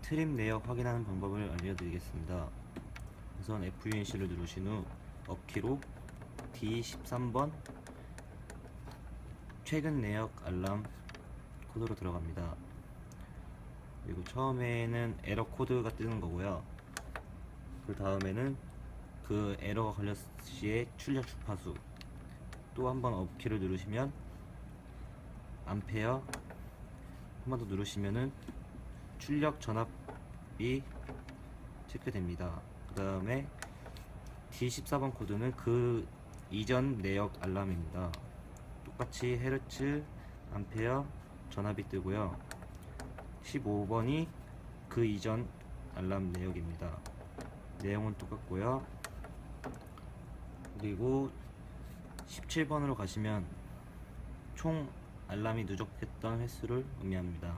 트립 내역 확인하는 방법을 알려드리겠습니다. 우선 FUNC를 누르신 후 업키로 D13번 최근 내역 알람 코드로 들어갑니다. 그리고 처음에는 에러 코드가 뜨는 거고요. 그 다음에는 그 에러가 걸렸을 시에 출력 주파수, 또 한 번 업키를 누르시면 암페어, 한 번 더 누르시면은 출력 전압이 체크됩니다. 그 다음에 D14번 코드는 그 이전 내역 알람입니다. 똑같이 헤르츠, 암페어, 전압이 뜨고요. 15번이 그 이전 알람 내역입니다. 내용은 똑같고요. 그리고 17번으로 가시면 총 알람이 누적했던 횟수를 의미합니다.